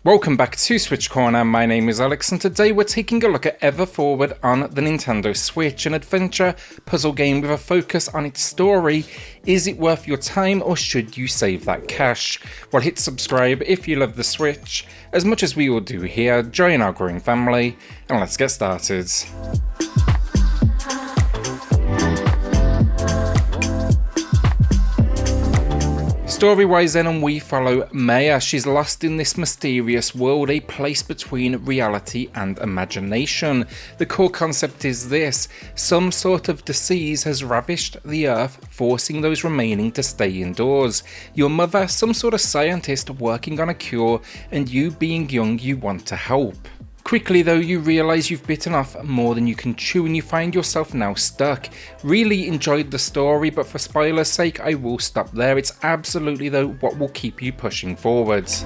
Welcome back to SwitchCorner, my name is Alex and today we're taking a look at Ever Forward on the Nintendo Switch, an adventure puzzle game with a focus on its story. Is it worth your time or should you save that cash? Well, hit subscribe if you love the Switch, as much as we all do here, join our growing family, and let's get started. Story-wise then, and we follow Maya. She's lost in this mysterious world, a place between reality and imagination. The core concept is this: some sort of disease has ravished the earth, forcing those remaining to stay indoors. Your mother, some sort of scientist working on a cure, and you being young, you want to help. Quickly though, you realise you've bitten off more than you can chew and you find yourself now stuck. Really enjoyed the story, but for spoilers' sake I will stop there. It's absolutely though what will keep you pushing forwards.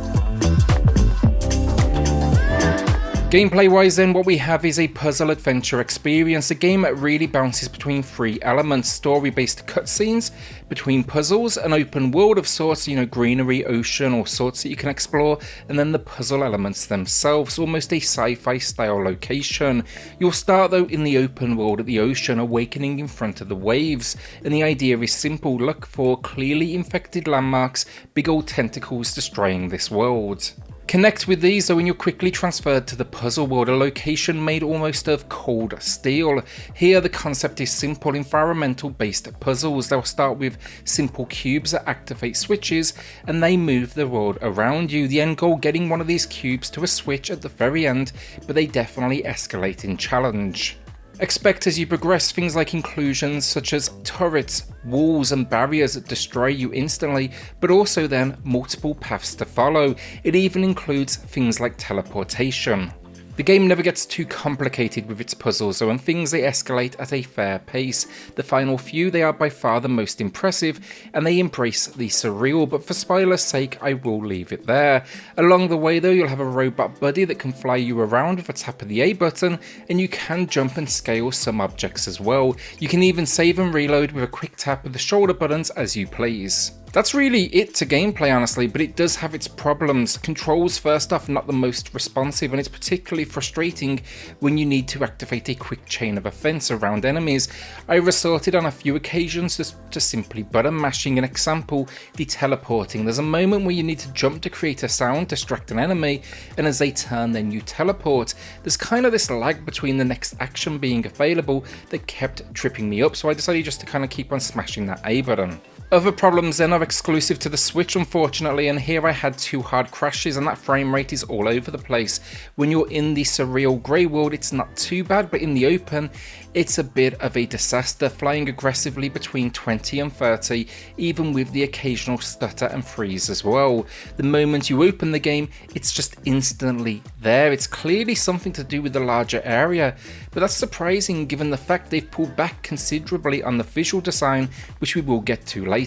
Gameplay wise then, what we have is a puzzle adventure experience. The game really bounces between three elements: story based cutscenes, between puzzles, an open world of sorts, greenery, ocean, all sorts that you can explore, and then the puzzle elements themselves, almost a sci-fi style location. You'll start though in the open world at the ocean, awakening in front of the waves, and the idea is simple: look for clearly infected landmarks, big old tentacles destroying this world. Connect with these though and you're quickly transferred to the puzzle world, a location made almost of cold steel. Here the concept is simple: environmental based puzzles. They'll start with simple cubes that activate switches and they move the world around you. The end goal, getting one of these cubes to a switch at the very end, but they definitely escalate in challenge. Expect as you progress things like inclusions such as turrets, walls and barriers that destroy you instantly, but also then multiple paths to follow. It even includes things like teleportation. The game never gets too complicated with its puzzles though, and things they escalate at a fair pace. The final few, they are by far the most impressive, and they embrace the surreal, but for spoilers' sake I will leave it there. Along the way though, you'll have a robot buddy that can fly you around with a tap of the A button, and you can jump and scale some objects as well. You can even save and reload with a quick tap of the shoulder buttons as you please. That's really it to gameplay honestly, but it does have its problems. Controls first off, not the most responsive, and it's particularly frustrating when you need to activate a quick chain of offense around enemies. I resorted on a few occasions to simply button mashing. An example, the teleporting. There's a moment where you need to jump to create a sound, distract an enemy, and as they turn then you teleport. There's kind of this lag between the next action being available that kept tripping me up, so I decided just to kind of keep on smashing that A button. Other problems then are exclusive to the Switch unfortunately, and here I had two hard crashes and that frame rate is all over the place. When you're in the surreal grey world it's not too bad, but in the open it's a bit of a disaster, flying aggressively between 20 and 30, even with the occasional stutter and freeze as well. The moment you open the game, it's just instantly there. It's clearly something to do with the larger area, but that's surprising given the fact they've pulled back considerably on the visual design, which we will get to later.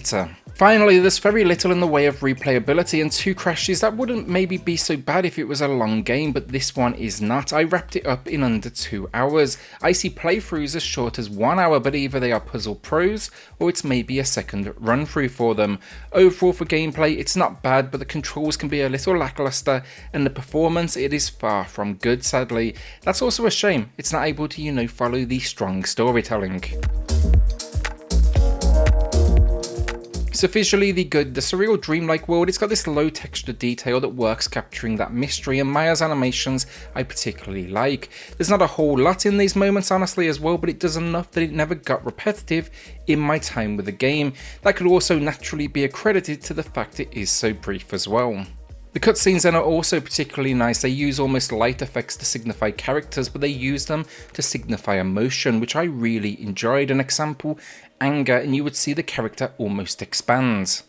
Finally, there's very little in the way of replayability, and two crashes that wouldn't maybe be so bad if it was a long game, but this one is not. I wrapped it up in under 2 hours. I see playthroughs as short as 1 hour, but either they are puzzle pros or it's maybe a second run through for them. Overall for gameplay it's not bad, but the controls can be a little lackluster and the performance, it is far from good sadly. That's also a shame, it's not able to follow the strong storytelling. So visually the surreal dreamlike world, it's got this low texture detail that works capturing that mystery, and Maya's animations I particularly like. There's not a whole lot in these moments honestly as well, but it does enough that it never got repetitive in my time with the game. That could also naturally be accredited to the fact it is so brief as well. The cutscenes then are also particularly nice. They use almost light effects to signify characters, but they use them to signify emotion, which I really enjoyed. An example, anger, and you would see the character almost expand.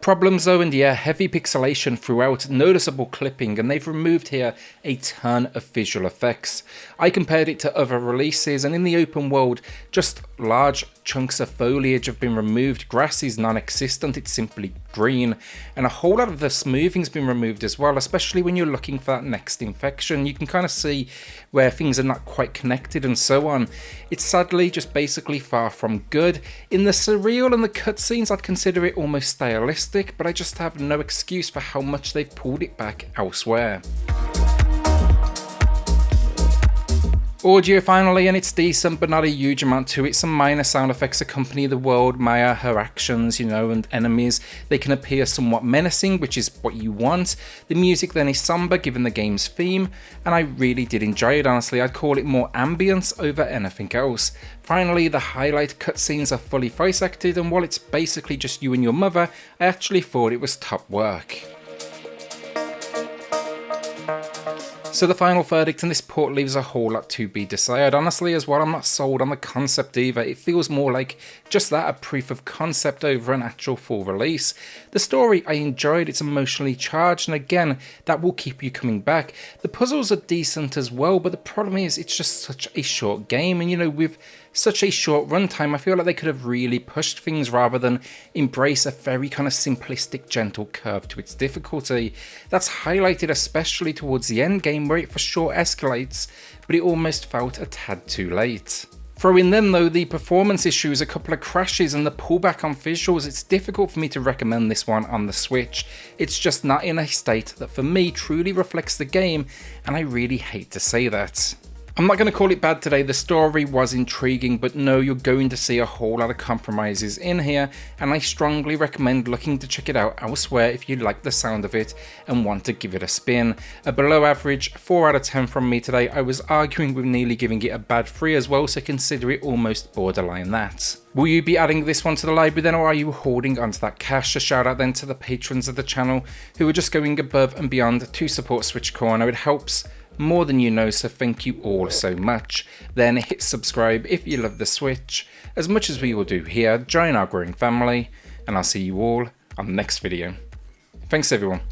Problems though, and yeah, heavy pixelation throughout, noticeable clipping, and they've removed here a ton of visual effects. I compared it to other releases, and in the open world, just large chunks of foliage have been removed, grass is non-existent, it's simply green, and a whole lot of the smoothing's been removed as well, especially when you're looking for that next infection. You can kind of see where things are not quite connected and so on. It's sadly just basically far from good. In the surreal and the cutscenes, I'd consider it almost stylistic, but I just have no excuse for how much they've pulled it back elsewhere. Audio finally, and it's decent but not a huge amount to it. Some minor sound effects accompany the world, Maya, her actions, and enemies. They can appear somewhat menacing, which is what you want. The music then is somber given the game's theme, and I really did enjoy it honestly. I'd call it more ambience over anything else. Finally, the highlight cutscenes are fully voice acted, and while it's basically just you and your mother, I actually thought it was top work. So the final verdict on this port leaves a whole lot to be desired. Honestly as well, I'm not sold on the concept either. It feels more like just that, a proof of concept over an actual full release. The story I enjoyed, it's emotionally charged, and again, that will keep you coming back. The puzzles are decent as well, but the problem is it's just such a short game, and with such a short runtime, I feel like they could have really pushed things rather than embrace a very kind of simplistic, gentle curve to its difficulty. That's highlighted especially towards the end game where it for sure escalates, but it almost felt a tad too late. Throw in then though the performance issues, a couple of crashes and the pullback on visuals. It's difficult for me to recommend this one on the Switch. It's just not in a state that for me truly reflects the game, and I really hate to say that. I'm not going to call it bad today. The story was intriguing, but no, you're going to see a whole lot of compromises in here, and I strongly recommend looking to check it out elsewhere if you like the sound of it and want to give it a spin. A below average 4 out of 10 from me today. I was arguing with nearly giving it a bad 3 as well, so consider it almost borderline that. Will you be adding this one to the library then, or are you holding onto that cash? A shout out then to the patrons of the channel who are just going above and beyond to support SwitchCorner. It helps more than you know, so thank you all so much. Then hit subscribe if you love the Switch as much as we all do here. Join our growing family, and I'll see you all on the next video. Thanks everyone.